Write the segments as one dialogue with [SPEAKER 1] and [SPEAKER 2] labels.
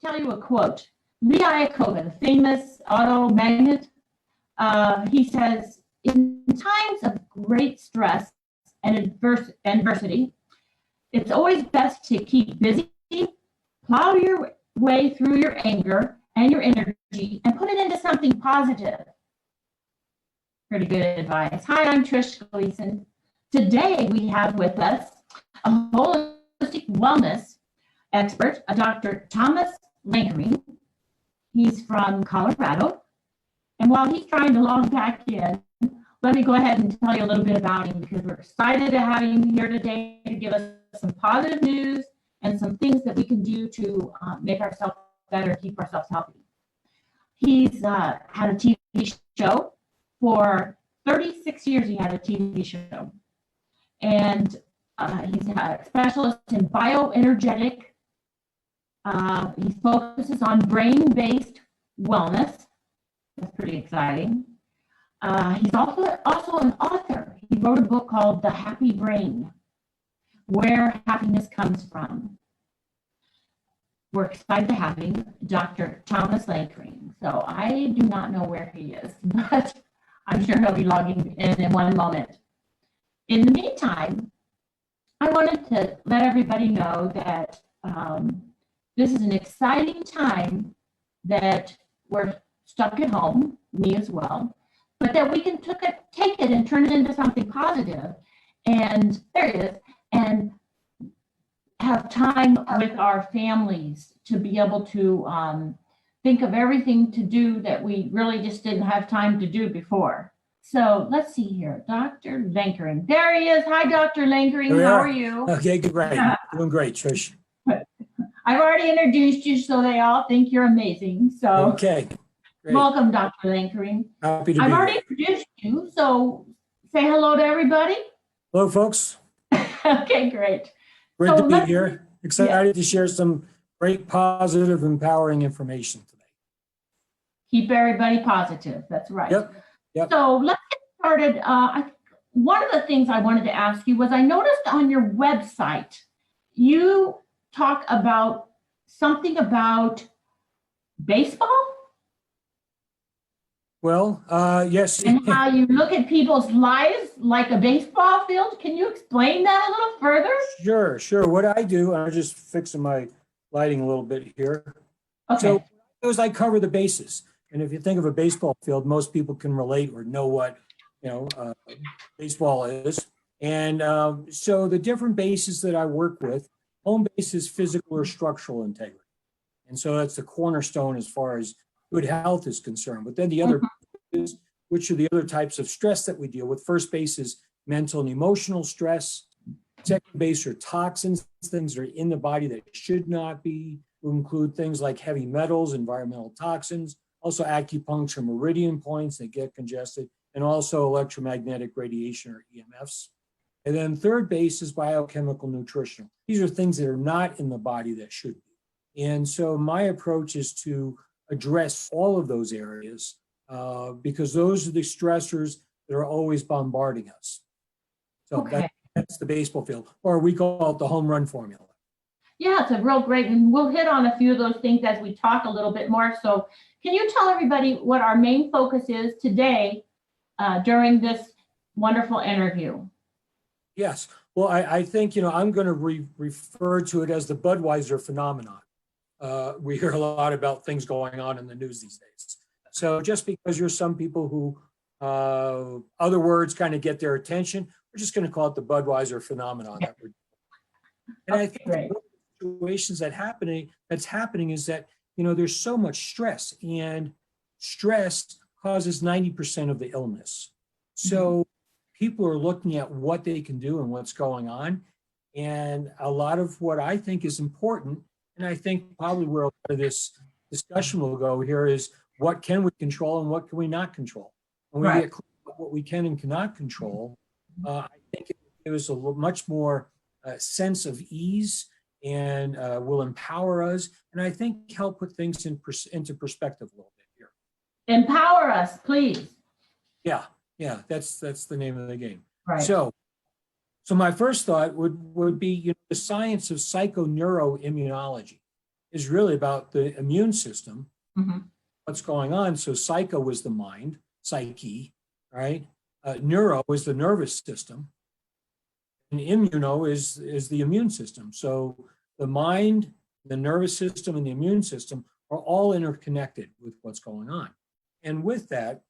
[SPEAKER 1] tell you a quote. Lee Iacocca, the famous auto magnate, he says, in times of great stress and adversity, it's always best to keep busy, plow your way through your anger and your energy, and put it into something positive. Pretty good advice. Hi, I'm Trish Gleason. Today we have with us a holistic wellness expert, Dr. Thomas Lankering. He's from Colorado. And while he's trying to log back in, let me go ahead and tell you a little bit about him, because we're excited to have him here today to give us some positive news and some things that we can do to make ourselves better, keep ourselves healthy. He's had a TV show. For 36 years, he had a TV show. And he's a specialist in bioenergetic. He focuses on brain-based wellness. That's pretty exciting. He's also an author. He wrote a book called The Happy Brain, Where Happiness Comes From. We're excited to have him, Dr. Thomas Lankering. So I do not know where he is, but I'm sure he'll be logging in one moment. In the meantime, I wanted to let everybody know that this is an exciting time, that we're stuck at home, me as well, but that we can take it and turn it into something positive. And there it is. And have time with our families to be able to think of everything to do that we really just didn't have time to do before. So let's see here, Dr. Lankering. There he is. Hi, Dr. Lankering. How are you?
[SPEAKER 2] Okay, great. Doing great, Trish.
[SPEAKER 1] I've already introduced you, so they all think you're amazing. So
[SPEAKER 2] okay, great.
[SPEAKER 1] Welcome, Dr. Lankering.
[SPEAKER 2] Happy to
[SPEAKER 1] I've
[SPEAKER 2] be
[SPEAKER 1] already
[SPEAKER 2] here.
[SPEAKER 1] introduced you, so say hello to everybody.
[SPEAKER 2] Hello, folks.
[SPEAKER 1] Okay, great.
[SPEAKER 2] Great to be here. Excited to share some great, positive, empowering information today.
[SPEAKER 1] Keep everybody positive. That's right.
[SPEAKER 2] Yep.
[SPEAKER 1] So let's get started. One of the things I wanted to ask you was, I noticed on your website, you talk about something about baseball.
[SPEAKER 2] Well, yes.
[SPEAKER 1] And how you look at people's lives like a baseball field. Can you explain that a little further?
[SPEAKER 2] Sure. What I do, I'm just fixing my lighting a little bit here.
[SPEAKER 1] Okay.
[SPEAKER 2] So what I do is I cover the bases. And if you think of a baseball field, most people can relate or know what, baseball is. And so the different bases that I work with, home base is physical or structural integrity. And so that's the cornerstone as far as good health is concerned. But then the other is, which are the other types of stress that we deal with. First base is mental and emotional stress. Second base are toxins, things that are in the body that should not be. Will include things like heavy metals, environmental toxins, also acupuncture meridian points that get congested, and also electromagnetic radiation or EMFs. And then third base is biochemical nutritional. These are things that are not in the body that should be. And so my approach is to address all of those areas because those are the stressors that are always bombarding us. So
[SPEAKER 1] okay.
[SPEAKER 2] That's the baseball field, or we call it the home run formula.
[SPEAKER 1] Yeah, it's a real great, and we'll hit on a few of those things as we talk a little bit more. So can you tell everybody what our main focus is today during this wonderful interview?
[SPEAKER 2] Yes. Well, I think, I'm going to refer to it as the Budweiser phenomenon. We hear a lot about things going on in the news these days. So just because you're some people who other words kind of get their attention, we're just going to call it the Budweiser phenomenon.
[SPEAKER 1] Yeah.
[SPEAKER 2] And I think one of the situations that's happening is that, there's so much stress, and stress causes 90% of the illness. So people are looking at what they can do and what's going on. And a lot of what I think is important, and I think probably where a lot of this discussion will go here, is what can we control and what can we not control? When we get clear about what we can and cannot control, I think it gives a much more sense of ease and will empower us, and I think help put things into perspective a little bit here.
[SPEAKER 1] Empower us, please.
[SPEAKER 2] Yeah, that's the name of the game.
[SPEAKER 1] Right.
[SPEAKER 2] So my first thought would be, the science of psychoneuroimmunology. is really about the immune system,
[SPEAKER 1] Mm-hmm.
[SPEAKER 2] what's going on. So psycho is the mind, psyche, right? Neuro is the nervous system, and immuno is the immune system. So the mind, the nervous system, and the immune system are all interconnected with what's going on. And with that,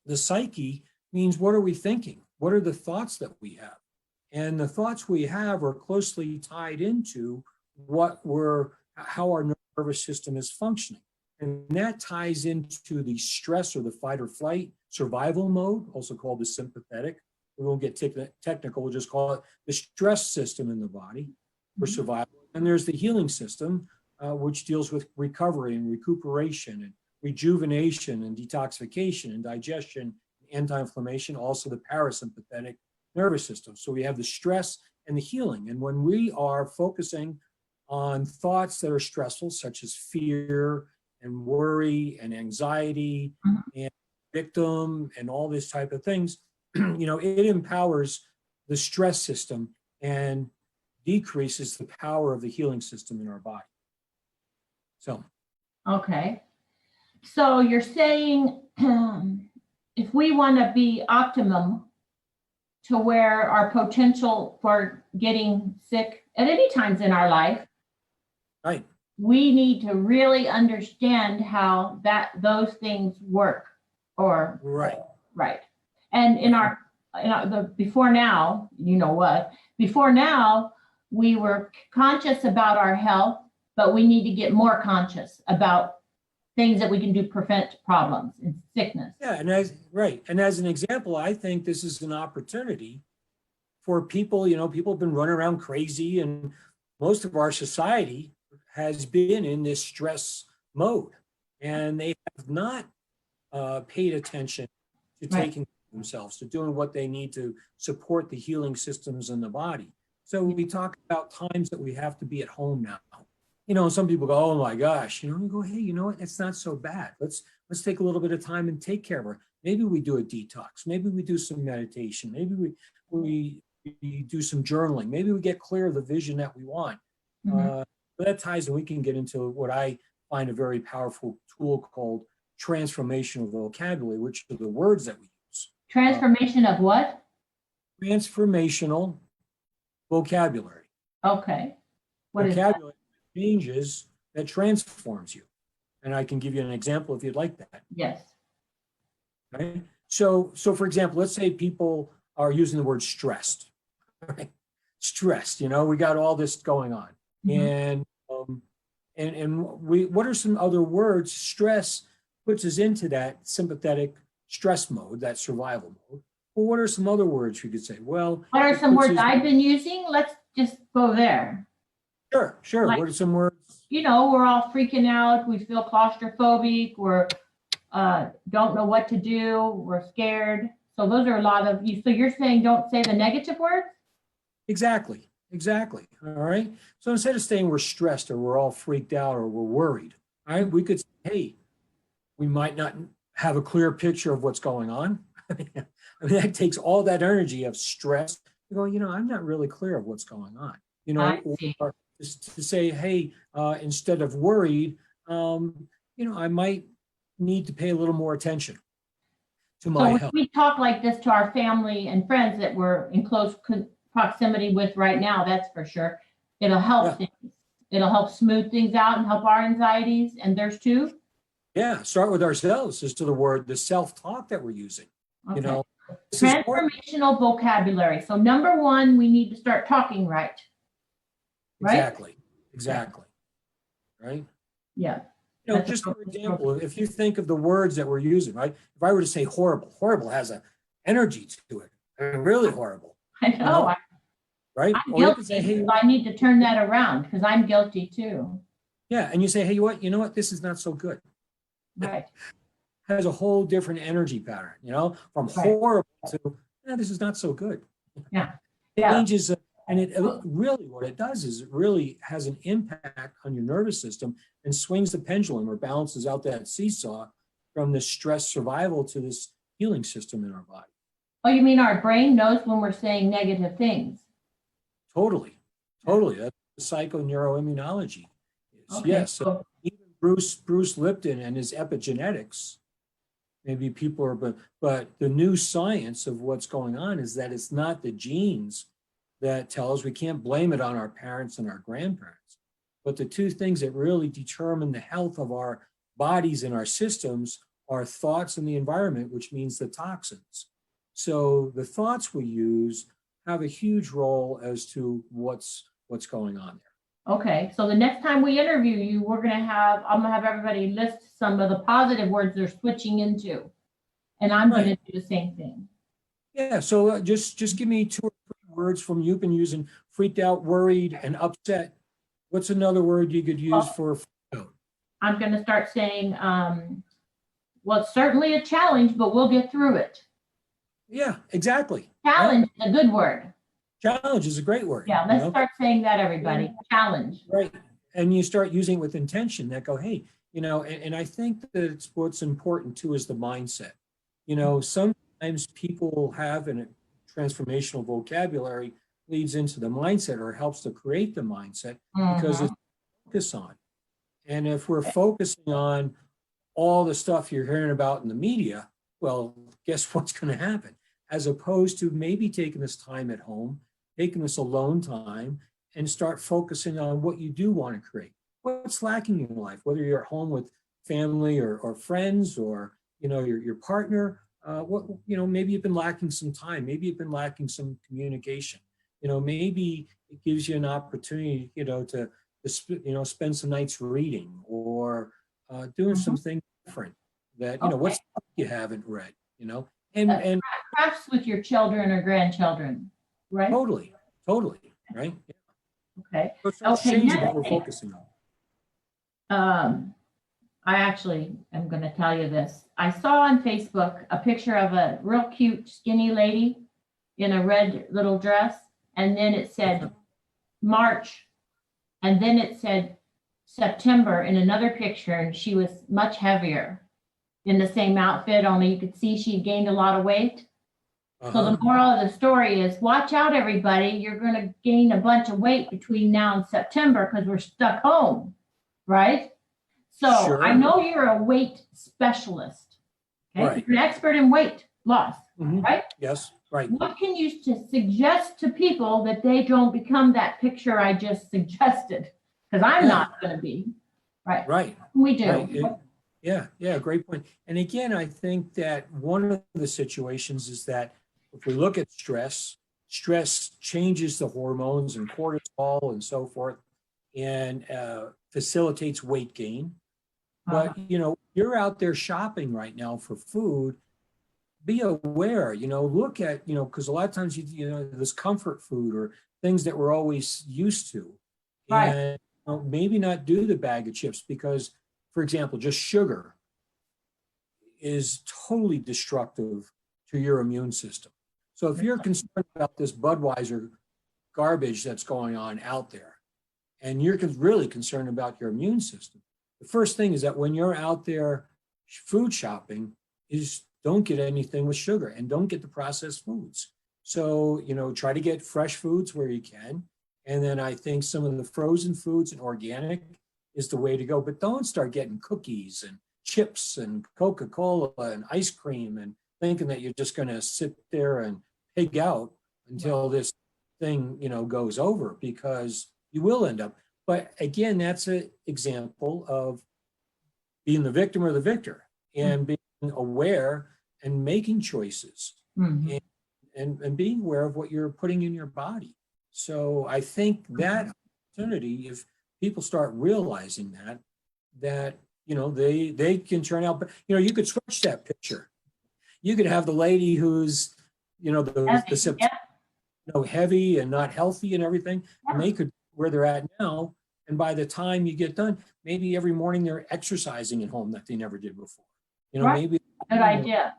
[SPEAKER 2] the psyche means, what are we thinking? What are the thoughts that we have? And the thoughts we have are closely tied into how our nervous system is functioning. And that ties into the stress or the fight or flight survival mode, also called the sympathetic. We won't get technical, we'll just call it the stress system in the body for survival. And there's the healing system, which deals with recovery and recuperation and rejuvenation and detoxification and digestion, anti-inflammation, also the parasympathetic nervous system. So we have the stress and the healing. And when we are focusing on thoughts that are stressful, such as fear and worry and anxiety and victim and all this type of things, it empowers the stress system and decreases the power of the healing system in our body. So.
[SPEAKER 1] Okay. So you're saying if we want to be optimum to where our potential for getting sick at any times in our life,
[SPEAKER 2] right,
[SPEAKER 1] we need to really understand how those things work. Or right. And in the before now, before now, we were conscious about our health, but we need to get more conscious about things that we can do to prevent problems and sickness.
[SPEAKER 2] Yeah, and as an example, I think this is an opportunity for people. People have been running around crazy, and most of our society has been in this stress mode, and they have not paid attention to taking care of themselves, to doing what they need to support the healing systems in the body. So we talk about times that we have to be at home now. Some people go, oh my gosh, we go, hey, you know what? It's not so bad. Let's take a little bit of time and take care of her. Maybe we do a detox. Maybe we do some meditation. Maybe we do some journaling. Maybe we get clear of the vision that we want. But that ties, and we can get into what I find a very powerful tool called transformational vocabulary, which are the words that we use.
[SPEAKER 1] Transformation of what?
[SPEAKER 2] Transformational vocabulary.
[SPEAKER 1] Okay. What
[SPEAKER 2] vocabulary
[SPEAKER 1] is
[SPEAKER 2] changes that transforms you. And I can give you an example if you'd like that.
[SPEAKER 1] Yes.
[SPEAKER 2] Right. So for example, let's say people are using the word stressed. Right? Stressed. We got all this going on, and what are some other words? Stress puts us into that sympathetic stress mode, that survival mode. Well, what are some other words you could say? Well,
[SPEAKER 1] what are some words I've been using? Let's just go there.
[SPEAKER 2] Sure. What are some words?
[SPEAKER 1] We're all freaking out. We feel claustrophobic. We're don't know what to do. We're scared. So those are a lot of you. So you're saying don't say the negative words?
[SPEAKER 2] Exactly. All right. So instead of saying we're stressed or we're all freaked out or we're worried, all right, we could say, hey, we might not have a clear picture of what's going on. That takes all that energy of stress. You go, I'm not really clear of what's going on. Or to say, hey, instead of worried, I might need to pay a little more attention to my health.
[SPEAKER 1] We talk like this to our family and friends that we're in close proximity with right now, that's for sure. It'll help things. It'll help smooth things out and help our anxieties and theirs too.
[SPEAKER 2] Yeah, start with ourselves as to the self-talk that we're using.
[SPEAKER 1] Okay. Transformational vocabulary. So number one, we need to start talking right.
[SPEAKER 2] Exactly. Right?
[SPEAKER 1] Yeah.
[SPEAKER 2] Just for example, if you think of the words that we're using, right? If I were to say horrible has an energy to it. Really horrible.
[SPEAKER 1] I know.
[SPEAKER 2] Right?
[SPEAKER 1] I'm guilty. Say, hey, I need to turn that around because I'm guilty too.
[SPEAKER 2] Yeah. And you say, hey, you know what? This is not so good.
[SPEAKER 1] Right.
[SPEAKER 2] Has a whole different energy pattern, from horrible to, this is not so good.
[SPEAKER 1] Yeah.
[SPEAKER 2] It changes. And it really, what it does is it really has an impact on your nervous system and swings the pendulum or balances out that seesaw from the stress survival to this healing system in our body.
[SPEAKER 1] Oh, you mean our brain knows when we're saying negative things?
[SPEAKER 2] Totally. That's psychoneuroimmunology.
[SPEAKER 1] Okay.
[SPEAKER 2] Yes. So even Bruce Lipton and his epigenetics, maybe people are, but the new science of what's going on is that it's not the genes that tell us. We can't blame it on our parents and our grandparents. But the two things that really determine the health of our bodies and our systems are thoughts and the environment, which means the toxins. So the thoughts we use have a huge role as to what's going on there.
[SPEAKER 1] Okay, so the next time we interview you, I'm gonna have everybody list some of the positive words they're switching into. And I'm gonna do the same thing.
[SPEAKER 2] Yeah, so just give me 2 or 3 words from you've been using: freaked out, worried, and upset. What's another word you could use for freaked out?
[SPEAKER 1] I'm gonna start saying, well, it's certainly a challenge, but we'll get through it.
[SPEAKER 2] Yeah, exactly.
[SPEAKER 1] Challenge is a good word.
[SPEAKER 2] Challenge is a great word.
[SPEAKER 1] Yeah, let's start saying that, everybody. Challenge.
[SPEAKER 2] Right. And you start using it with intention that go, hey, and I think that it's what's important too is the mindset. Sometimes people have a transformational vocabulary leads into the mindset or helps to create the mindset because it's focus on. And if we're focusing on all the stuff you're hearing about in the media, well, guess what's going to happen? As opposed to maybe taking this time at home, taking this alone time, and start focusing on what you do want to create. What's lacking in your life, whether you're at home with family or friends or your partner. Maybe you've been lacking some time. Maybe you've been lacking some communication. Maybe it gives you an opportunity, to spend some nights reading or doing something different. That what's you haven't read. And
[SPEAKER 1] crafts with your children or grandchildren, right?
[SPEAKER 2] Totally, right?
[SPEAKER 1] Okay.
[SPEAKER 2] So changing what we're focusing
[SPEAKER 1] on. I actually am going to tell you this. I saw on Facebook a picture of a real cute, skinny lady in a red little dress, and then it said March, and then it said September in another picture, and she was much heavier in the same outfit, only you could see she gained a lot of weight. So the moral of the story is, watch out, everybody. You're going to gain a bunch of weight between now and September because we're stuck home, right? So
[SPEAKER 2] Sure.
[SPEAKER 1] I know you're a weight specialist. Okay,
[SPEAKER 2] Right.
[SPEAKER 1] You're an expert in weight loss, right?
[SPEAKER 2] Yes, right.
[SPEAKER 1] What can you suggest to people that they don't become that picture I just suggested? Because I'm not going to be, right?
[SPEAKER 2] Right.
[SPEAKER 1] We do.
[SPEAKER 2] Right. Yeah, great point. And again, I think that one of the situations is that if we look at stress changes the hormones and cortisol and so forth and facilitates weight gain. But, you're out there shopping right now for food. Be aware, look at, because a lot of times, this comfort food or things that we're always used to.
[SPEAKER 1] Right.
[SPEAKER 2] And maybe not do the bag of chips because, for example, just sugar is totally destructive to your immune system. So if you're concerned about this Budweiser garbage that's going on out there, and you're really concerned about your immune system, the first thing is that when you're out there food shopping is don't get anything with sugar and don't get the processed foods. So, try to get fresh foods where you can. And then I think some of the frozen foods and organic is the way to go, but don't start getting cookies and chips and Coca-Cola and ice cream and thinking that you're just going to sit there and pig out until this thing, goes over, because you will end up. But again, that's an example of being the victim or the victor and being aware and making choices and being aware of what you're putting in your body. So I think that opportunity, if people start realizing that, they can turn out, but, you could switch that picture. You could have the lady who's, heavy and not healthy and everything, and they could where they're at now. And by the time you get done, maybe every morning they're exercising at home that they never did before. Maybe
[SPEAKER 1] good idea.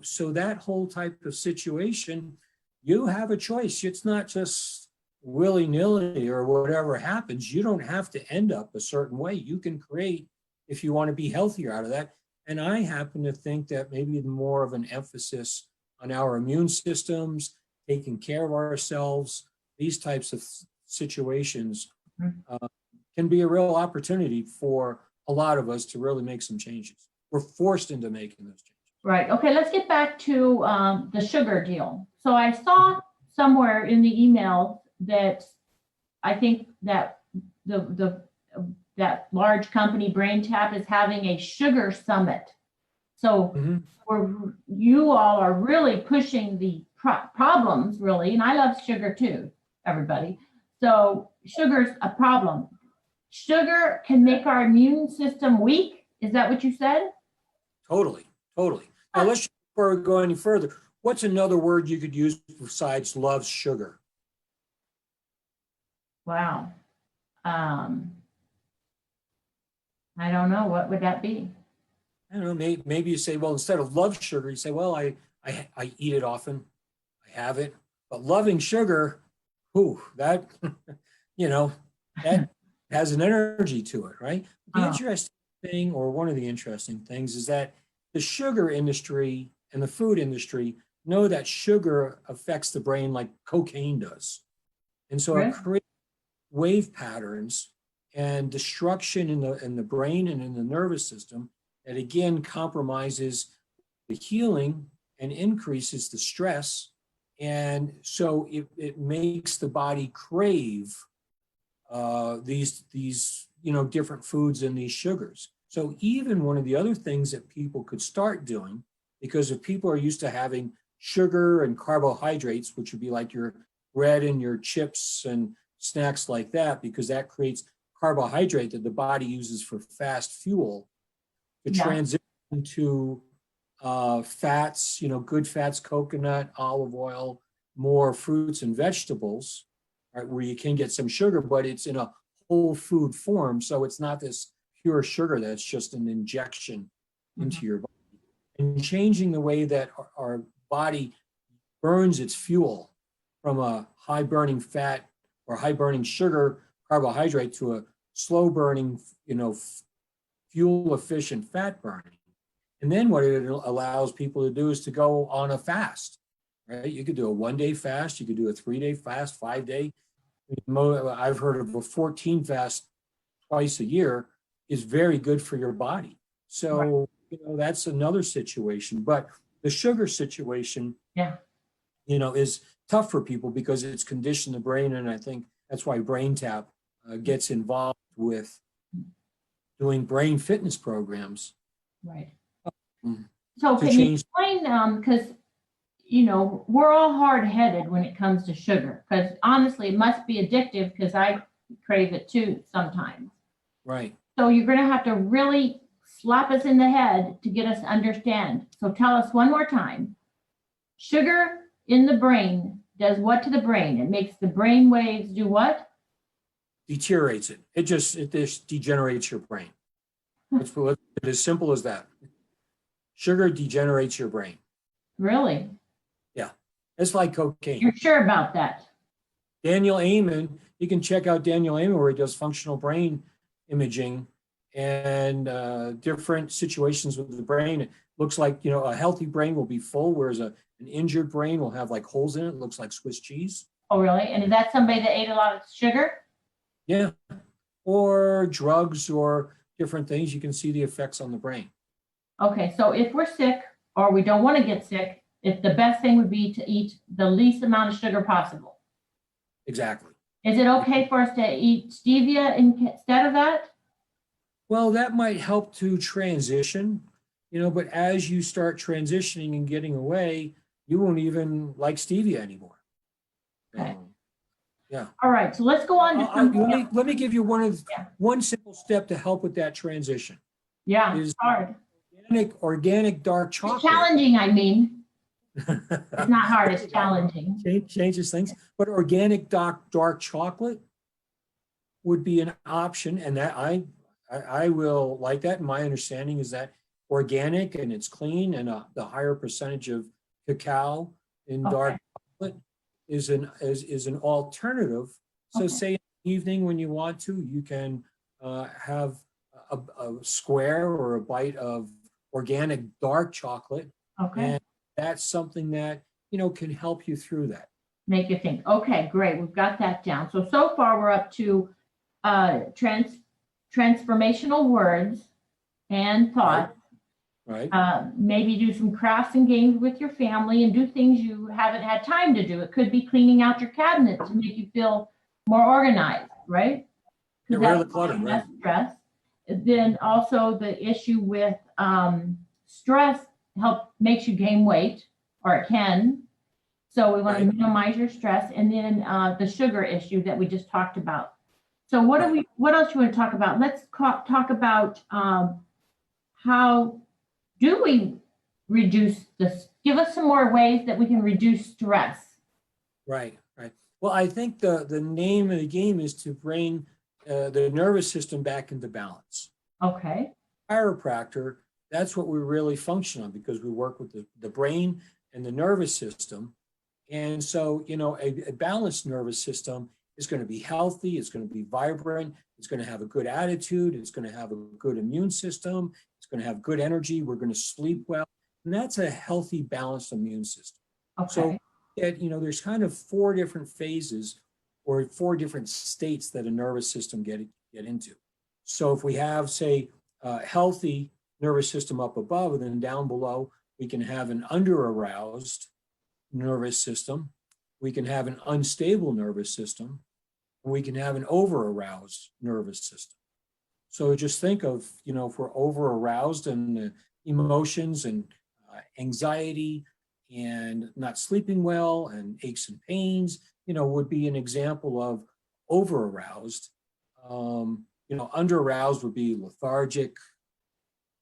[SPEAKER 2] So that whole type of situation, you have a choice. It's not just willy-nilly or whatever happens. You don't have to end up a certain way. You can create, if you want to be healthier out of that. And I happen to think that maybe more of an emphasis on our immune systems, taking care of ourselves, these types of situations can be a real opportunity for a lot of us to really make some changes. We're forced into making those changes.
[SPEAKER 1] Right. Okay, let's get back to the sugar deal. So I saw somewhere in the email that I think that that large company BrainTap is having a sugar summit. So you all are really pushing the problems, really, and I love sugar too, everybody. So sugar's a problem. Sugar can make our immune system weak. Is that what you said?
[SPEAKER 2] Totally. Now let's, before we go any further, what's another word you could use besides love sugar?
[SPEAKER 1] Wow. I don't know. What would that be?
[SPEAKER 2] I don't know, maybe you say, well, instead of love sugar, you say, well, I eat it often, I have it, but loving sugar, that, that has an energy to it, right? The interesting thing, or one of the interesting things, is that the sugar industry and the food industry know that sugar affects the brain like cocaine does. And so it creates wave patterns and destruction in the brain and in the nervous system that again compromises the healing and increases the stress. And so it makes the body crave these different foods and these sugars. So even one of the other things that people could start doing, because if people are used to having sugar and carbohydrates, which would be like your bread and your chips and snacks like that, because that creates carbohydrate that the body uses for fast fuel, to transition to fats, good fats, coconut, olive oil, more fruits and vegetables, right, where you can get some sugar, but it's in a whole food form. So it's not this pure sugar that's just an injection into your body. And changing the way that our body burns its fuel from a high burning fat or high burning sugar carbohydrate to a slow burning, fuel efficient fat burning. And then what it allows people to do is to go on a fast, right? You could do a 1 day fast, you could do a 3-day fast, 5-day. I've heard of a 14 fast twice a year is very good for your body. So, that's another situation. But the sugar situation, is tough for people because it's conditioned the brain. And I think that's why BrainTap gets involved with doing brain fitness programs.
[SPEAKER 1] Right. So can you explain, because, we're all hard-headed when it comes to sugar, because honestly, it must be addictive because I crave it too sometimes.
[SPEAKER 2] Right.
[SPEAKER 1] So you're going to have to really slap us in the head to get us to understand. So tell us one more time. Sugar in the brain does what to the brain? It makes the brain waves do what?
[SPEAKER 2] Deteriorates it. It just degenerates your brain. It's as simple as that. Sugar degenerates your brain.
[SPEAKER 1] Really?
[SPEAKER 2] Yeah. It's like cocaine.
[SPEAKER 1] You're sure about that?
[SPEAKER 2] Daniel Amen, you can check out Daniel Amen where he does functional brain imaging and different situations with the brain. It looks like, a healthy brain will be full, whereas an injured brain will have like holes in it. It looks like Swiss cheese.
[SPEAKER 1] Oh, really? And is that somebody that ate a lot of sugar?
[SPEAKER 2] Yeah. Or drugs or different things. You can see the effects on the brain.
[SPEAKER 1] Okay, so if we're sick or we don't want to get sick, the best thing would be to eat the least amount of sugar possible.
[SPEAKER 2] Exactly.
[SPEAKER 1] Is it okay for us to eat stevia instead of that?
[SPEAKER 2] Well, that might help to transition, but as you start transitioning and getting away, you won't even like stevia anymore.
[SPEAKER 1] Okay.
[SPEAKER 2] Yeah.
[SPEAKER 1] All right, so let's go on to
[SPEAKER 2] let me give you one simple step to help with that transition.
[SPEAKER 1] Yeah, it's hard.
[SPEAKER 2] Organic dark chocolate.
[SPEAKER 1] It's challenging, I mean. It's not hard, it's challenging.
[SPEAKER 2] Changes things. But organic dark chocolate would be an option, and that I will like that. My understanding is that organic and it's clean, and the higher percentage of cacao in dark chocolate is an alternative. So say in the evening when you want to, you can have a square or a bite of organic dark chocolate. And that's something that, can help you through that.
[SPEAKER 1] Make you think. Okay, great. We've got that down. So far we're up to transformational words and thoughts.
[SPEAKER 2] Right.
[SPEAKER 1] Maybe do some crafts and games with your family and do things you haven't had time to do. It could be cleaning out your cabinet to make you feel more organized, right?
[SPEAKER 2] Get rid of the clutter, right?
[SPEAKER 1] Stress. Then also the issue with stress makes you gain weight, or it can. So we want to minimize your stress. And then the sugar issue that we just talked about. So what else do you want to talk about? Let's talk about how do we reduce this? Give us some more ways that we can reduce stress.
[SPEAKER 2] Right. Well, I think the name of the game is to bring the nervous system back into balance.
[SPEAKER 1] Okay.
[SPEAKER 2] Chiropractor, that's what we really function on, because we work with the brain and the nervous system. And so, a balanced nervous system is going to be healthy, it's going to be vibrant, it's going to have a good attitude, it's going to have a good immune system, it's going to have good energy, we're going to sleep well. And that's a healthy, balanced immune system.
[SPEAKER 1] Okay.
[SPEAKER 2] So, there's kind of 4 different phases or 4 different states that a nervous system get into. So if we have, say, a healthy nervous system up above, and then down below, we can have an under-aroused nervous system, we can have an unstable nervous system, and we can have an over-aroused nervous system. So just think of, if we're over-aroused and emotions and anxiety and not sleeping well and aches and pains, would be an example of over-aroused. Under-aroused would be lethargic.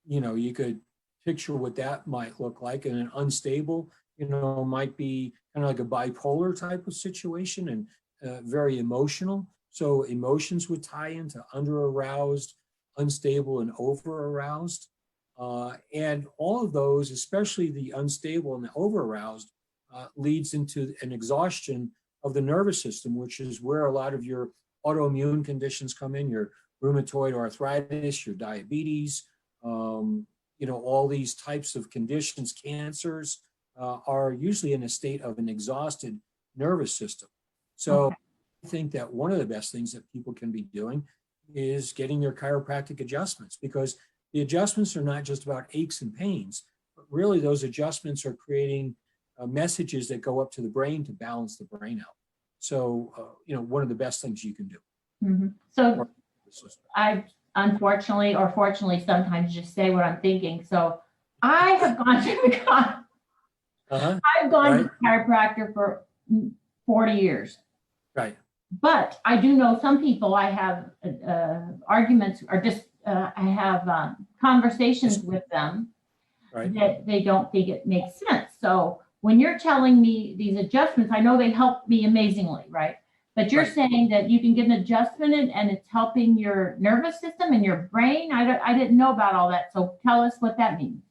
[SPEAKER 2] You could picture what that might look like. And an unstable, might be kind of like a bipolar type of situation and very emotional. So emotions would tie into under-aroused, unstable, and over-aroused. And all of those, especially the unstable and the over-aroused, leads into an exhaustion of the nervous system, which is where a lot of your autoimmune conditions come in, your rheumatoid arthritis, your diabetes, all these types of conditions, cancers, are usually in a state of an exhausted nervous system. So I think that one of the best things that people can be doing is getting their chiropractic adjustments, because the adjustments are not just about aches and pains, but really those adjustments are creating messages that go up to the brain to balance the brain out. So, one of the best things you can do.
[SPEAKER 1] Mm-hmm. So I unfortunately or fortunately sometimes just say what I'm thinking. So I have gone to the I've gone to the chiropractor for 40 years.
[SPEAKER 2] Right.
[SPEAKER 1] But I do know some people, I have arguments or just I have conversations with them that they don't think it makes sense. So when you're telling me these adjustments, I know they help me amazingly, right? But you're saying that you can get an adjustment and it's helping your nervous system and your brain. I didn't know about all that. So tell us what that means.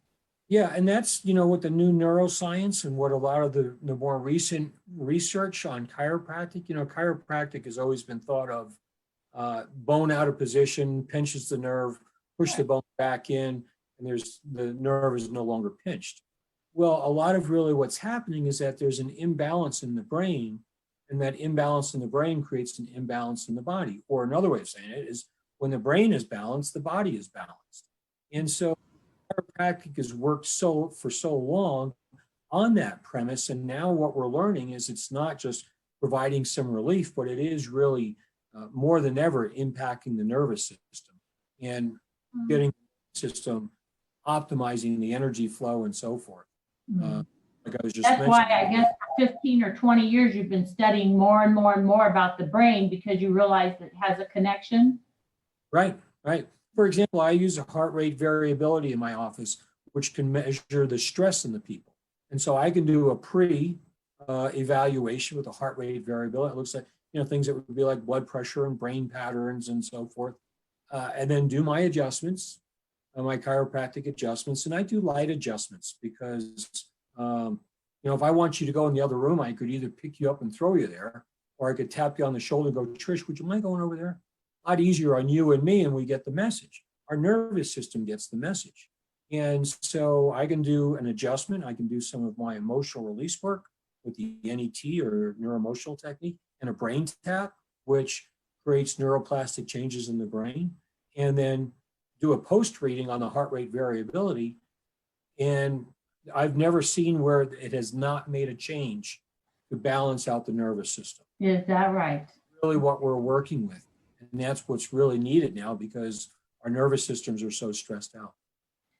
[SPEAKER 2] Yeah, and that's, what the new neuroscience and what a lot of the more recent research on chiropractic, chiropractic has always been thought of bone out of position, pinches the nerve, push the bone back in, and the nerve is no longer pinched. Well, a lot of really what's happening is that there's an imbalance in the brain, and that imbalance in the brain creates an imbalance in the body. Or another way of saying it is, when the brain is balanced, the body is balanced. And so chiropractic has worked for so long on that premise. And now what we're learning is it's not just providing some relief, but it is really more than ever impacting the nervous system and getting the system optimizing the energy flow and so forth. Like I was just
[SPEAKER 1] mentioning. That's why I guess for 15 or 20 years you've been studying more and more and more about the brain, because you realize it has a connection. Right.
[SPEAKER 2] For example, I use a heart rate variability in my office, which can measure the stress in the people. And so I can do a pre-evaluation with a heart rate variability. It looks like, things that would be like blood pressure and brain patterns and so forth. And then do my adjustments, my chiropractic adjustments. And I do light adjustments because, if I want you to go in the other room, I could either pick you up and throw you there, or I could tap you on the shoulder and go, Trish, would you mind going over there? A lot easier on you and me, and we get the message. Our nervous system gets the message. And so I can do an adjustment. I can do some of my emotional release work with the NET or neuroemotional technique, and a brain tap, which creates neuroplastic changes in the brain, and then do a post reading on the heart rate variability. And I've never seen where it has not made a change to balance out the nervous system.
[SPEAKER 1] Is that right?
[SPEAKER 2] Really what we're working with. And that's what's really needed now because our nervous systems are so stressed out.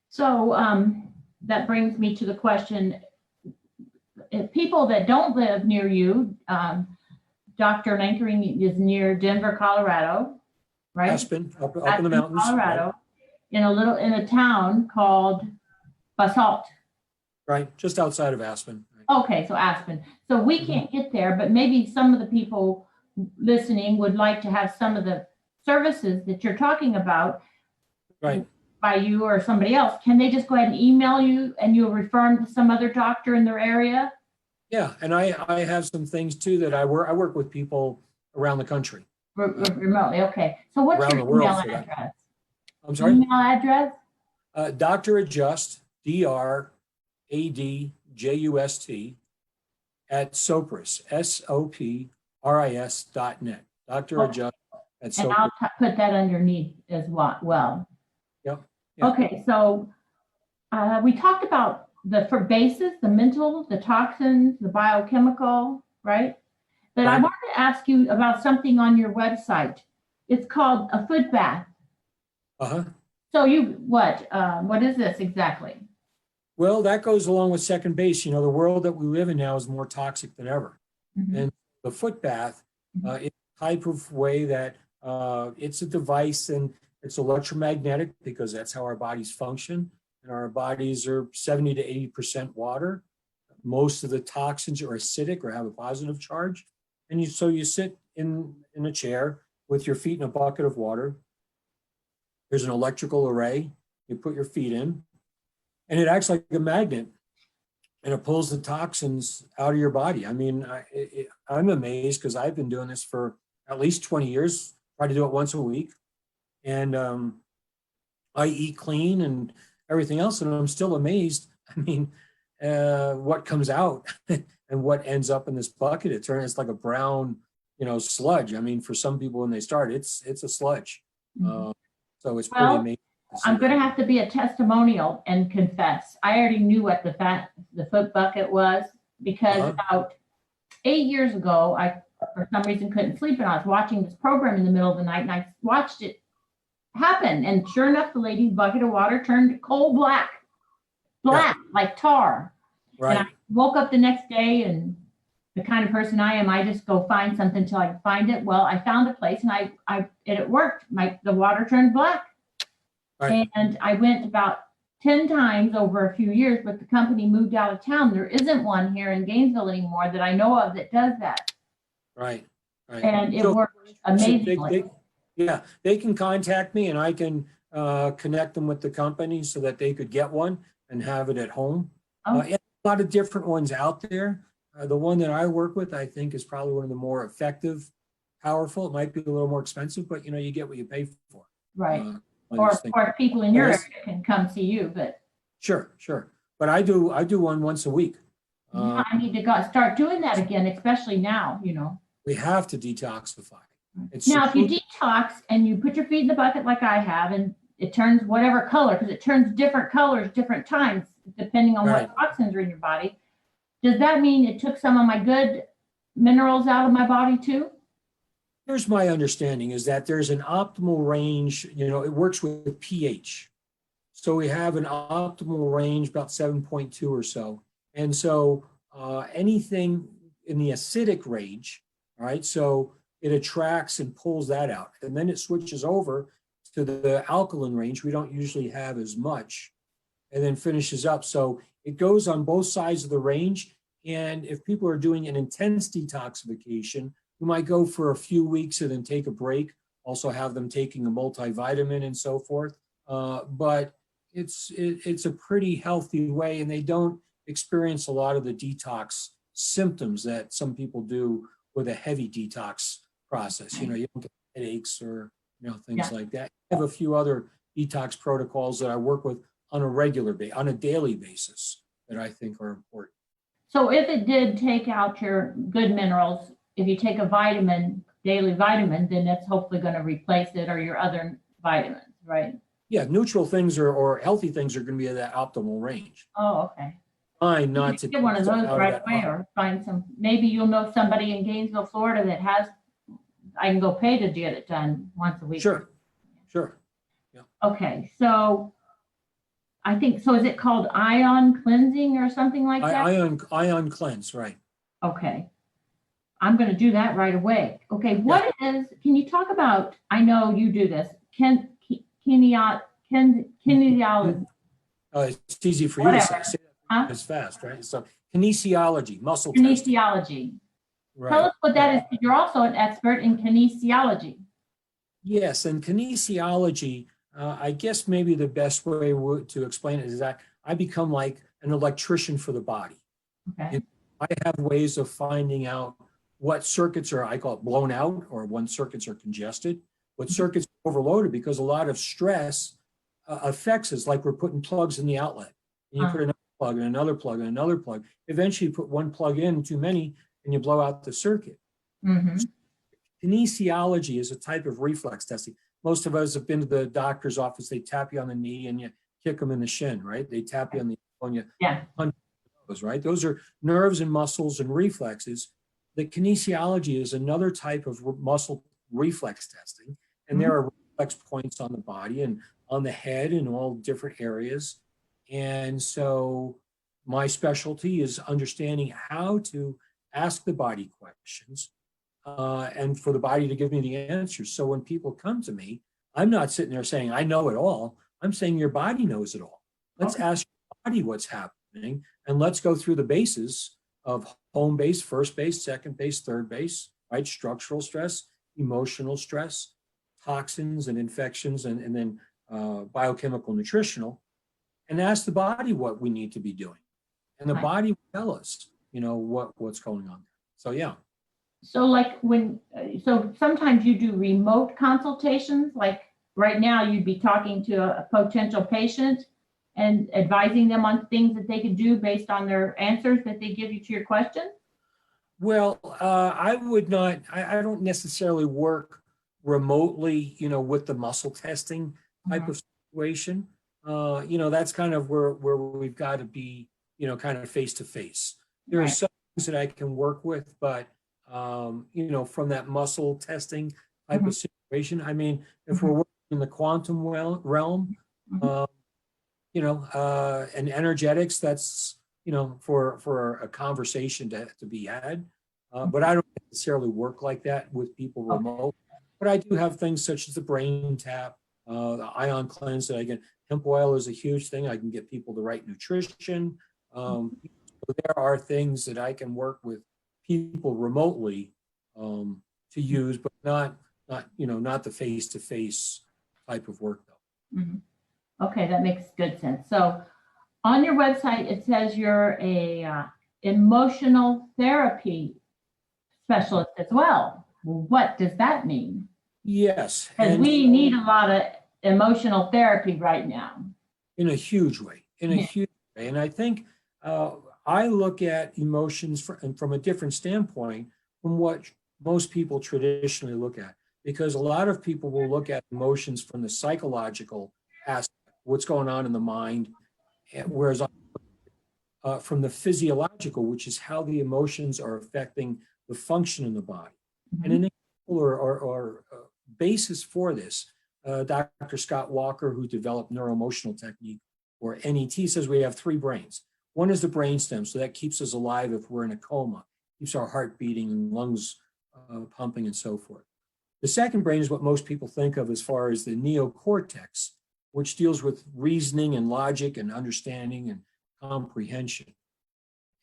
[SPEAKER 1] So that brings me to the question, if people that don't live near you, Dr. Lankering is near Denver, Colorado, right?
[SPEAKER 2] Aspen, up in the mountains.
[SPEAKER 1] Colorado, in a town called Basalt.
[SPEAKER 2] Right, just outside of Aspen. Right.
[SPEAKER 1] Okay, so Aspen. So we can't get there, but maybe some of the people listening would like to have some of the services that you're talking about.
[SPEAKER 2] Right.
[SPEAKER 1] By you or somebody else. Can they just go ahead and email you and you'll refer them to some other doctor in their area?
[SPEAKER 2] Yeah, and I have some things too that I work with people around the country.
[SPEAKER 1] Remotely, okay. So what's
[SPEAKER 2] Around
[SPEAKER 1] your
[SPEAKER 2] the world
[SPEAKER 1] email
[SPEAKER 2] for that.
[SPEAKER 1] address?
[SPEAKER 2] I'm sorry?
[SPEAKER 1] Email address?
[SPEAKER 2] Dr. Adjust, DRADJUST, at Sopris, SOPRIS.net. Dr. Adjust at
[SPEAKER 1] And
[SPEAKER 2] Sopris.
[SPEAKER 1] I'll put that underneath as well.
[SPEAKER 2] Yep.
[SPEAKER 1] Okay, so we talked about for bases, the mental, the toxins, the biochemical, right? But I
[SPEAKER 2] Right.
[SPEAKER 1] wanted to ask you about something on your website. It's called a foot bath.
[SPEAKER 2] Uh-huh.
[SPEAKER 1] So what is this exactly?
[SPEAKER 2] Well, that goes along with second base. You know, the world that we live in now is more toxic than ever.
[SPEAKER 1] Mhm.
[SPEAKER 2] And the foot bath is a type of way that it's a device and it's electromagnetic because that's how our bodies function. And our bodies are 70 to 80% water. Most of the toxins are acidic or have a positive charge. And so you sit in a chair with your feet in a bucket of water. There's an electrical array. You put your feet in, and it acts like a magnet, and it pulls the toxins out of your body. I mean, I'm amazed because I've been doing this for at least 20 years. Try to do it once a week, and I eat clean and everything else, and I'm still amazed. I mean, what comes out and what ends up in this bucket? It's like a brown, sludge. I mean, for some people when they start, it's a sludge. So it's pretty amazing.
[SPEAKER 1] I'm going to have to be a testimonial and confess. I already knew what the foot bucket was because about 8 years ago, I, for some reason, couldn't sleep, and I was watching this program in the middle of the night, and I watched it happen. And sure enough, the lady's bucket of water turned coal black, like tar.
[SPEAKER 2] Right.
[SPEAKER 1] And I woke up the next day, and the kind of person I am, I just go find something until I can find it. Well, I found a place, and it worked. The water turned black.
[SPEAKER 2] Right.
[SPEAKER 1] And I went about 10 times over a few years, but the company moved out of town. There isn't one here in Gainesville anymore that I know of that does that.
[SPEAKER 2] Right. Right.
[SPEAKER 1] And it worked amazingly.
[SPEAKER 2] They can contact me and I can connect them with the company so that they could get one and have it at home. And a lot of different ones out there. The one that I work with, I think, is probably one of the more effective, powerful. It might be a little more expensive, but you get what you pay for.
[SPEAKER 1] Right. Or people in your area can come see you, but
[SPEAKER 2] sure. But I do one once a week.
[SPEAKER 1] I need to start doing that again, especially now.
[SPEAKER 2] We have to detoxify.
[SPEAKER 1] If you detox and you put your feet in the bucket like I have, and it turns whatever color, because it turns different colors, different times, depending on what toxins are in your body. Does that mean it took some of my good minerals out of my body too?
[SPEAKER 2] Here's my understanding is that there's an optimal range, it works with pH. So we have an optimal range, about 7.2 or so. And so anything in the acidic range, all right, so it attracts and pulls that out. And then it switches over to the alkaline range. We don't usually have as much, and then finishes up. So it goes on both sides of the range. And if people are doing an intense detoxification, we might go for a few weeks and then take a break, also have them taking a multivitamin and so forth. But it's a pretty healthy way, and they don't experience a lot of the detox symptoms that some people do with a heavy detox process. You don't get headaches or things like that. I have a few other detox protocols that I work with on a daily basis that I think are important.
[SPEAKER 1] So if it did take out your good minerals, if you take a vitamin, daily vitamin, then that's hopefully going to replace it or your other vitamins, right?
[SPEAKER 2] Yeah, neutral things or healthy things are going to be at that optimal range.
[SPEAKER 1] Oh, okay.
[SPEAKER 2] Fine,
[SPEAKER 1] You
[SPEAKER 2] not to
[SPEAKER 1] could get one of
[SPEAKER 2] step
[SPEAKER 1] those
[SPEAKER 2] out
[SPEAKER 1] right
[SPEAKER 2] that
[SPEAKER 1] away, or find some, maybe you'll know somebody in Gainesville, Florida that has, I can go pay to get it done once a week.
[SPEAKER 2] Sure, sure.
[SPEAKER 1] Okay, so I think, so is it called ion cleansing or something like that?
[SPEAKER 2] Ion cleanse, right.
[SPEAKER 1] Okay. I'm going to do that right away. Okay, what is, can you talk about, I know you do this, kinesiology,
[SPEAKER 2] It's easy for you to say.
[SPEAKER 1] whatever,
[SPEAKER 2] Say
[SPEAKER 1] huh?
[SPEAKER 2] that as fast, right? So kinesiology, muscle testing.
[SPEAKER 1] Kinesiology. Tell
[SPEAKER 2] Right.
[SPEAKER 1] us what that is, because you're also an expert in kinesiology.
[SPEAKER 2] Yes, and kinesiology, I guess maybe the best way to explain it is that I become like an electrician for the body.
[SPEAKER 1] Okay.
[SPEAKER 2] And I have ways of finding out what circuits are, I call it blown out, or when circuits are congested, what circuits are overloaded, because a lot of stress affects us, like we're putting plugs in the outlet. And you put another plug and another plug and another plug. Eventually you put one plug in too many and you blow out the circuit.
[SPEAKER 1] Mm-hmm.
[SPEAKER 2] Kinesiology is a type of reflex testing. Most of us have been to the doctor's office. They tap you on the knee and you kick them in the shin, right? They tap you on the and you punch those, right? Those are nerves and muscles and reflexes. The kinesiology is another type of muscle reflex testing. And there are reflex points on the body and on the head in all different areas. And so my specialty is understanding how to ask the body questions and for the body to give me the answers. So when people come to me, I'm not sitting there saying, I know it all. I'm saying your body knows it all. Let's ask your body what's happening, and let's go through the bases of home base, first base, second base, third base, right? Structural stress, emotional stress, toxins and infections, and then biochemical, nutritional, and ask the body what we need to be doing. And the body will tell us, what's going on. So, yeah.
[SPEAKER 1] So like so sometimes you do remote consultations, like right now you'd be talking to a potential patient and advising them on things that they could do based on their answers that they give you to your questions?
[SPEAKER 2] Well, I would not, I don't necessarily work remotely, with the muscle testing type of situation. That's kind of where we've got to be, kind of face to face. There are some things that I can work with, but from that muscle testing type of situation. I mean, if we're working in the quantum realm, and energetics, that's, for a conversation to be had. But I don't necessarily work like that with people remote. But I do have things such as the brain tap, the ion cleanse that I get. Hemp oil is a huge thing. I can get people the right nutrition. There are things that I can work with people remotely to use, but not the face-to-face type of work though.
[SPEAKER 1] Okay, that makes good sense. So on your website, it says you're a emotional therapy specialist as well. Well, what does that mean?
[SPEAKER 2] Yes.
[SPEAKER 1] Because we need a lot of emotional therapy right now.
[SPEAKER 2] In a huge way, And I think I look at emotions from a different standpoint from what most people traditionally look at, because a lot of people will look at emotions from the psychological aspect, what's going on in the mind, whereas from the physiological, which is how the emotions are affecting the function in the body. And an example or basis for this, Dr. Scott Walker, who developed neuroemotional technique, or NET, says we have three brains. One is the brainstem, so that keeps us alive if we're in a coma, keeps our heart beating, lungs pumping, and so forth. The second brain is what most people think of as far as the neocortex, which deals with reasoning and logic and understanding and comprehension.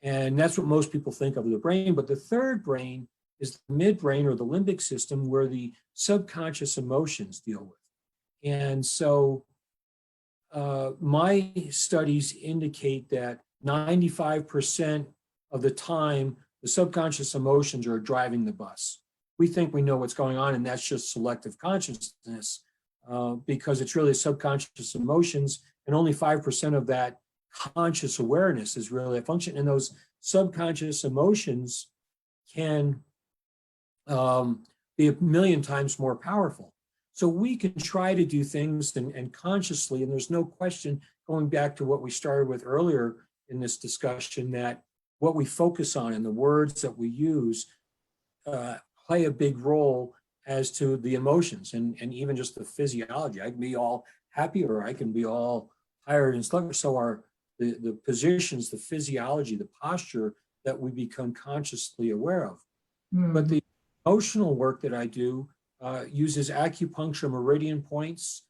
[SPEAKER 2] And that's what most people think of the brain. But the third brain is the midbrain, or the limbic system, where the subconscious emotions deal with. And so my studies indicate that 95% of the time, the subconscious emotions are driving the bus. We think we know what's going on, and that's just selective consciousness, because it's really subconscious emotions, and only 5% of that conscious awareness is really a function. And those subconscious emotions can be a million times more powerful. So we can try to do things and consciously, and there's no question, going back to what we started with earlier in this discussion, that what we focus on and the words that we use play a big role as to the emotions and even just the physiology. I can be all happy or I can be all tired and sluggish. So the positions, the physiology, the posture that we become consciously aware of. But the emotional work that I do uses acupuncture meridian points,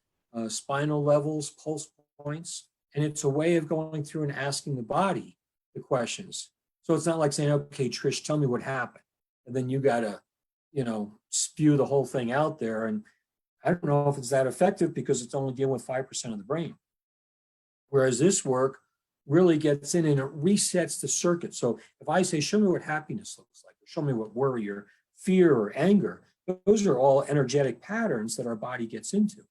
[SPEAKER 2] spinal levels, pulse points, and it's a way of going through and asking the body the questions. So it's not like saying, okay, Trish, tell me what happened. And then you got to, spew the whole thing out there. And I don't know if it's that effective because it's only dealing with 5% of the brain. Whereas this work really gets in and it resets the circuit. So if I say, show me what happiness looks like, or show me what worry or fear or anger, those are all energetic patterns that our body gets into.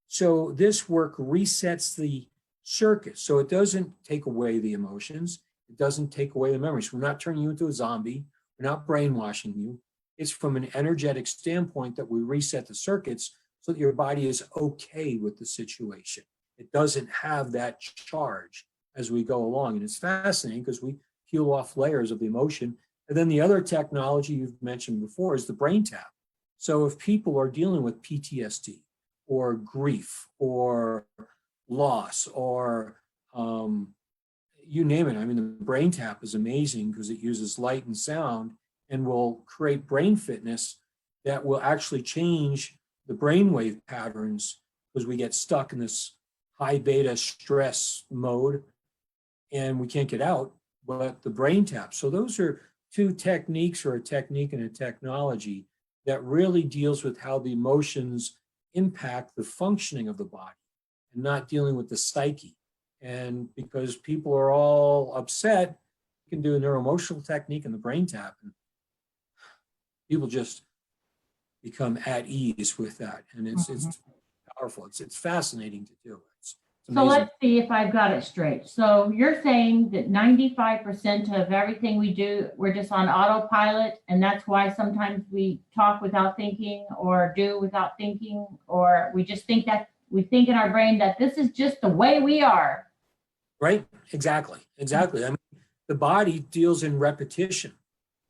[SPEAKER 2] So this work resets the circuit. So it doesn't take away the emotions. It doesn't take away the memories. We're not turning you into a zombie. We're not brainwashing you. It's from an energetic standpoint that we reset the circuits so that your body is okay with the situation. It doesn't have that charge as we go along. And it's fascinating because we peel off layers of the emotion. And then the other technology you've mentioned before is the brain tap. So if people are dealing with PTSD or grief or loss or you name it, I mean, the brain tap is amazing because it uses light and sound and will create brain fitness that will actually change the brainwave patterns because we get stuck in this high beta stress mode and we can't get out, but the brain tap. So those are two techniques, or a technique and a technology that really deals with how the emotions impact the functioning of the body and not dealing with the psyche. And because people are all upset, you can do a neuroemotional technique and the brain tap, and people just become at ease with that. And it's powerful. It's fascinating to do. It's
[SPEAKER 1] so let's see if I've got it straight. So you're saying that 95% of everything we do, we're just on autopilot, and that's why sometimes we talk without thinking or do without thinking, or we just think that we think in our brain that this is just the way we are.
[SPEAKER 2] Right? Exactly. I mean, the body deals in repetition,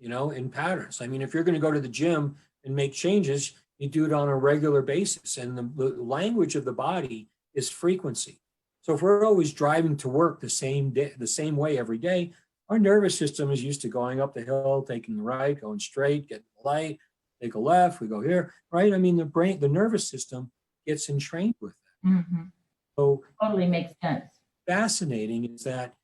[SPEAKER 2] in patterns. I mean, if you're going to go to the gym and make changes, you do it on a regular basis. And the language of the body is frequency. So if we're always driving to work the same way every day, our nervous system is used to going up the hill, taking the right, going straight, getting the light, take a left, we go here, right? I mean, the nervous system gets entrained with that. So
[SPEAKER 1] totally makes sense.
[SPEAKER 2] Fascinating is that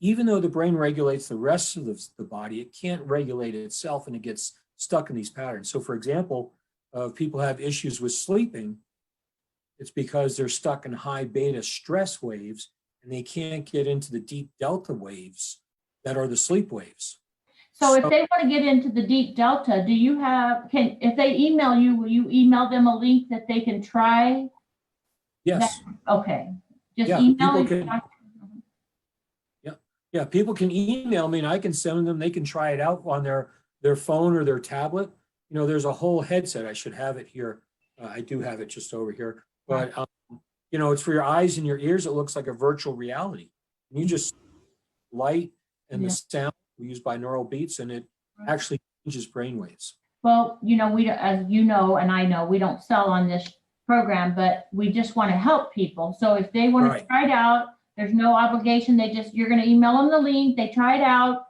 [SPEAKER 2] even though the brain regulates the rest of the body, it can't regulate it itself and it gets stuck in these patterns. So for example, if people have issues with sleeping, it's because they're stuck in high beta stress waves and they can't get into the deep delta waves that are the sleep waves.
[SPEAKER 1] So if they want to get into the deep delta, do you have, if they email you, will you email them a link that they can try?
[SPEAKER 2] Yes.
[SPEAKER 1] Okay. Just
[SPEAKER 2] email
[SPEAKER 1] me.
[SPEAKER 2] People can email me and I can send them, they can try it out on their phone or their tablet. There's a whole headset. I should have it here. I do have it just over here. But, it's for your eyes and your ears. It looks like a virtual reality. And you just light and the sound used binaural beats, and it actually changes brainwaves.
[SPEAKER 1] Well, we, as you know, and I know, we don't sell on this program, but we just want to help people. So if they want to try it out, there's no obligation. You're going to email them the link. They try it out.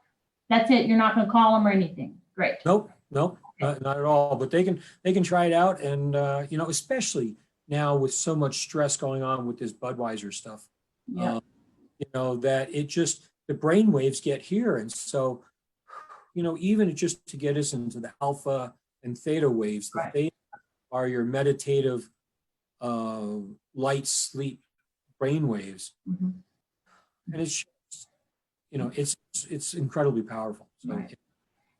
[SPEAKER 1] That's it. You're not going to call them or anything. Great.
[SPEAKER 2] Nope, not at all. But they can try it out, and especially now with so much stress going on with this Budweiser stuff, that it just the brain waves get here, and so even just to get us into the alpha and theta waves, the theta are your meditative light sleep brain waves, and it's it's incredibly powerful. So,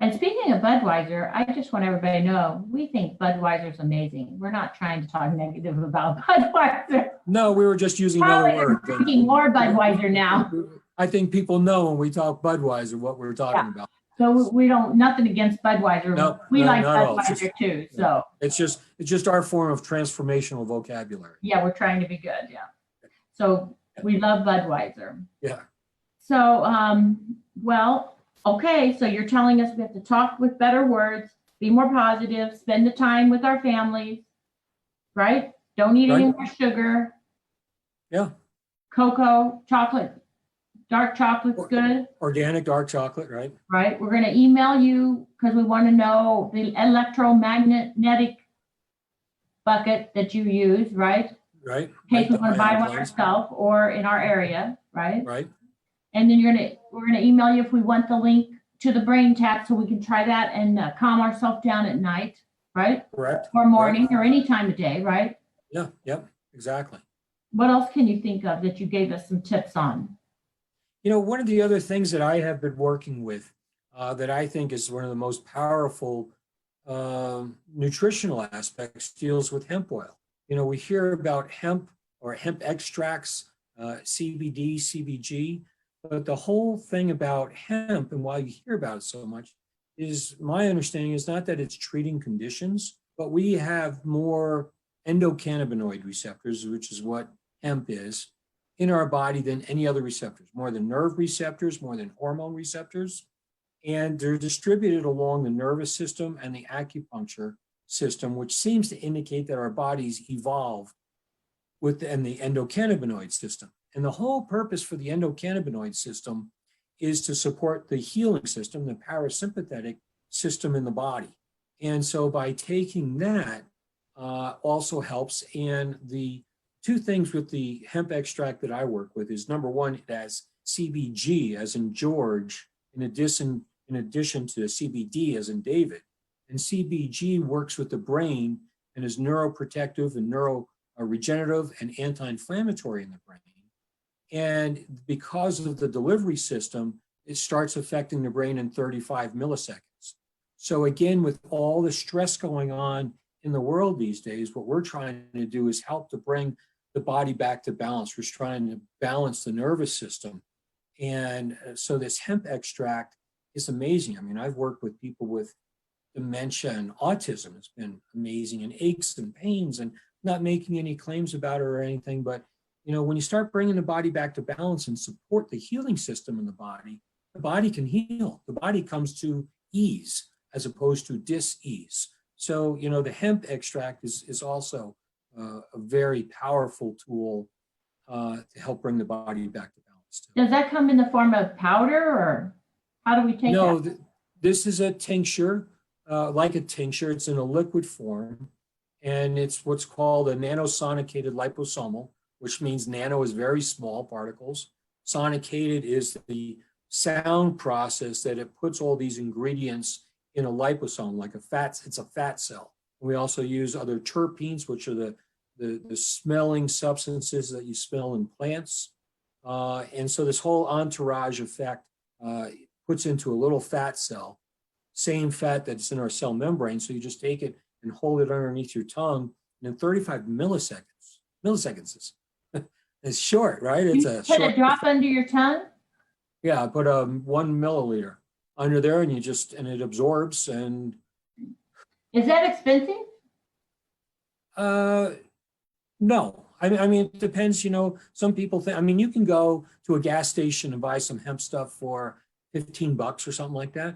[SPEAKER 1] And speaking of Budweiser, I just want everybody to know we think Budweiser's amazing. We're not trying to talk negative about Budweiser.
[SPEAKER 2] No, we were just using another word.
[SPEAKER 1] Drinking more Budweiser now.
[SPEAKER 2] I think people know when we talk Budweiser what we're talking about.
[SPEAKER 1] So we don't, nothing against Budweiser.
[SPEAKER 2] No,
[SPEAKER 1] We
[SPEAKER 2] no,
[SPEAKER 1] like
[SPEAKER 2] not at all. It's
[SPEAKER 1] Budweiser
[SPEAKER 2] just-
[SPEAKER 1] too. So
[SPEAKER 2] It's just our form of transformational vocabulary.
[SPEAKER 1] yeah, we're trying to be good. Yeah. So we love Budweiser.
[SPEAKER 2] Yeah.
[SPEAKER 1] So, well, okay. So you're telling us we have to talk with better words, be more positive, spend the time with our families, right? Don't eat any
[SPEAKER 2] Right.
[SPEAKER 1] more sugar.
[SPEAKER 2] Yeah.
[SPEAKER 1] Cocoa, chocolate, dark chocolate's good,
[SPEAKER 2] Organic dark chocolate, right?
[SPEAKER 1] right? We're going to email you because we want to know the electromagnetic bucket that you use, right?
[SPEAKER 2] Right.
[SPEAKER 1] In case we want to buy one
[SPEAKER 2] Airplanes.
[SPEAKER 1] ourselves or in our area, right?
[SPEAKER 2] Right.
[SPEAKER 1] And then we're gonna email you if we want the link to the brain tap so we can try that and calm ourselves down at night, right?
[SPEAKER 2] Correct.
[SPEAKER 1] Or morning or any time of day, right?
[SPEAKER 2] Yeah. Yep. Exactly.
[SPEAKER 1] What else can you think of that you gave us some tips on?
[SPEAKER 2] You know, one of the other things that I have been working with that I think is one of the most powerful nutritional aspects deals with hemp oil. You know, we hear about hemp or hemp extracts, CBD, CBG, but the whole thing about hemp and why you hear about it so much is my understanding is not that it's treating conditions, but we have more endocannabinoid receptors, which is what hemp is, in our body than any other receptors, more than nerve receptors, more than hormone receptors. And they're distributed along the nervous system and the acupuncture system, which seems to indicate that our bodies evolve within the endocannabinoid system. And the whole purpose for the endocannabinoid system is to support the healing system, the parasympathetic system in the body. And so by taking that also helps. And the two things with the hemp extract that I work with is number one, it has CBG as in George, in addition to CBD as in David. And CBG works with the brain and is neuroprotective and neuroregenerative and anti-inflammatory in the brain. And because of the delivery system, it starts affecting the brain in 35 milliseconds. So again, with all the stress going on in the world these days, what we're trying to do is help to bring the body back to balance. We're trying to balance the nervous system. And so this hemp extract is amazing. I mean, I've worked with people with dementia and autism. It's been amazing, and aches and pains, and not making any claims about it or anything. But, you know, when you start bringing the body back to balance and support the healing system in the body can heal. The body comes to ease as opposed to dis-ease. So, you know, the hemp extract is also a very powerful tool to help bring the body back to balance too.
[SPEAKER 1] Does that come in the form of powder or how do we take
[SPEAKER 2] No,
[SPEAKER 1] that?
[SPEAKER 2] this is a tincture, like a tincture. It's in a liquid form, and it's what's called a nanosonicated liposomal, which means nano is very small particles. Sonicated is the sound process that it puts all these ingredients in a liposome, like it's a fat cell. We also use other terpenes, which are the smelling substances that you smell in plants. And so this whole entourage effect puts into a little fat cell, same fat that's in our cell membrane. So you just take it and hold it underneath your tongue, and in 35 milliseconds is it's short, right? It's
[SPEAKER 1] You
[SPEAKER 2] a
[SPEAKER 1] put
[SPEAKER 2] short.
[SPEAKER 1] a drop under your tongue?
[SPEAKER 2] Yeah, I put 1 milliliter under there, and it absorbs. And
[SPEAKER 1] Is that expensive?
[SPEAKER 2] no, I mean, it depends. You know, some people think. I mean, you can go to a gas station and buy some hemp stuff for $15 or something like that.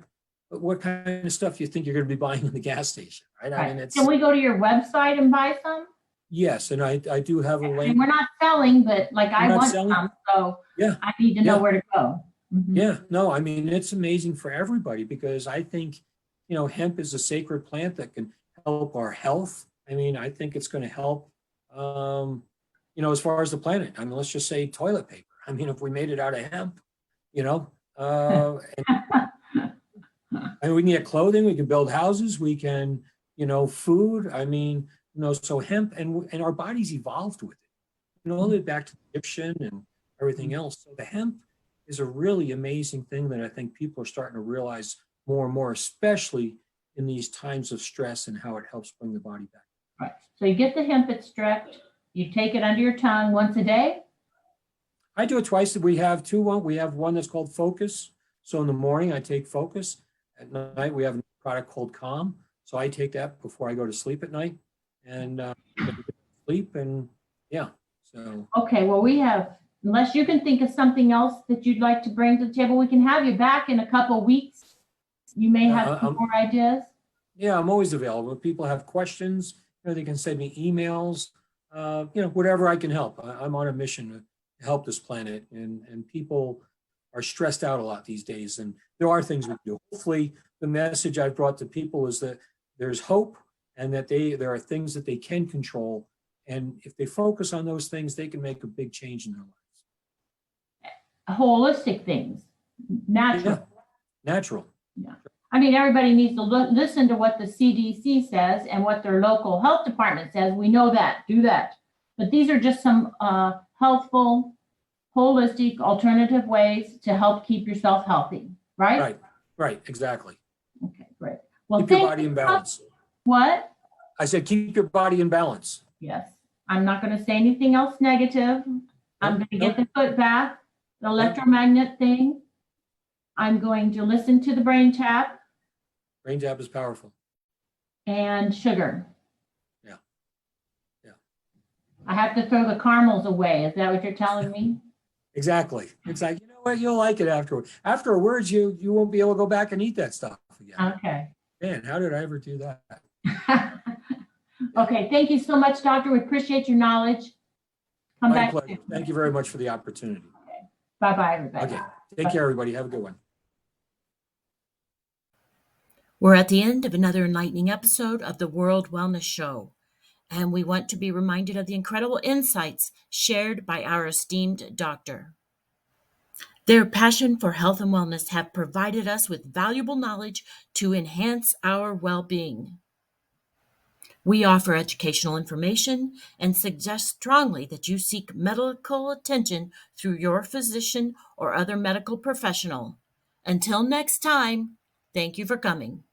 [SPEAKER 2] But what kind of stuff do you think you're going to be buying in the gas station, right? I mean, it's
[SPEAKER 1] Can we go to your website and buy some?
[SPEAKER 2] yes, and I do have a
[SPEAKER 1] I mean,
[SPEAKER 2] link.
[SPEAKER 1] we're not selling, but like I
[SPEAKER 2] not
[SPEAKER 1] want
[SPEAKER 2] selling?
[SPEAKER 1] some, so
[SPEAKER 2] Yeah.
[SPEAKER 1] I need to know
[SPEAKER 2] Yeah.
[SPEAKER 1] where to go. Mhm.
[SPEAKER 2] Yeah, no, I mean, it's amazing for everybody because I think, you know, hemp is a sacred plant that can help our health. I mean, I think it's going to help, you know, as far as the planet. I mean, let's just say toilet paper. I mean, if we made it out of hemp, you know, and we can get clothing, we can build houses, we can, you know, food. I mean, you know, so hemp and our bodies evolved with it. You know, all the way back to the Egyptian and everything else. So the hemp is a really amazing thing that I think people are starting to realize more and more, especially in these times of stress, and how it helps bring the body back.
[SPEAKER 1] Right. So you get the hemp extract, you take it under your tongue once a day.
[SPEAKER 2] I do it twice. We have two. We have one that's called Focus. So in the morning I take Focus, At night, we have a product called Calm. So I take that before I go to sleep at night and sleep. And yeah, so.
[SPEAKER 1] Okay, well, we have, unless you can think of something else that you'd like to bring to the table, we can have you back in a couple of weeks. You may have some more ideas.
[SPEAKER 2] Yeah, I'm always available. If people have questions, they can send me emails, whatever I can help. I'm on a mission to help this planet, and people are stressed out a lot these days. And there are things we can do. Hopefully, the message I've brought to people is that there's hope and that there are things that they can control. And if they focus on those things, they can make a big change in their lives.
[SPEAKER 1] Holistic things, natural.
[SPEAKER 2] Yeah, natural.
[SPEAKER 1] Yeah. I mean, everybody needs to listen to what the CDC says and what their local health department says. We know that, do that. But these are just some healthful, holistic, alternative ways to help keep yourself healthy, right?
[SPEAKER 2] Right, exactly.
[SPEAKER 1] Okay, great. Well,
[SPEAKER 2] keep your body in balance.
[SPEAKER 1] What?
[SPEAKER 2] I said, keep your body in balance.
[SPEAKER 1] Yes. I'm not going to say anything else negative. I'm going to get the foot bath, the electromagnet thing. I'm going to listen to the brain tap.
[SPEAKER 2] Brain tap is powerful.
[SPEAKER 1] And sugar.
[SPEAKER 2] Yeah.
[SPEAKER 1] I have to throw the caramels away. Is that what you're telling me?
[SPEAKER 2] Exactly. It's like, you know what? You'll like it afterwards. Afterwards, you won't be able to go back and eat that stuff again.
[SPEAKER 1] Okay.
[SPEAKER 2] Man, how did I ever do that?
[SPEAKER 1] Okay. Thank you so much, Doctor. We appreciate your knowledge. Come back.
[SPEAKER 2] Pleasure. Thank you very much for the opportunity.
[SPEAKER 1] Okay. Bye-bye, everybody.
[SPEAKER 2] Okay. Take care, everybody. Have a good one.
[SPEAKER 3] We're at the end of another enlightening episode of the World Wellness Show, and we want to be reminded of the incredible insights shared by our esteemed doctor. Their passion for health and wellness have provided us with valuable knowledge to enhance our well-being. We offer educational information and suggest strongly that you seek medical attention through your physician or other medical professional. Until next time, thank you for coming.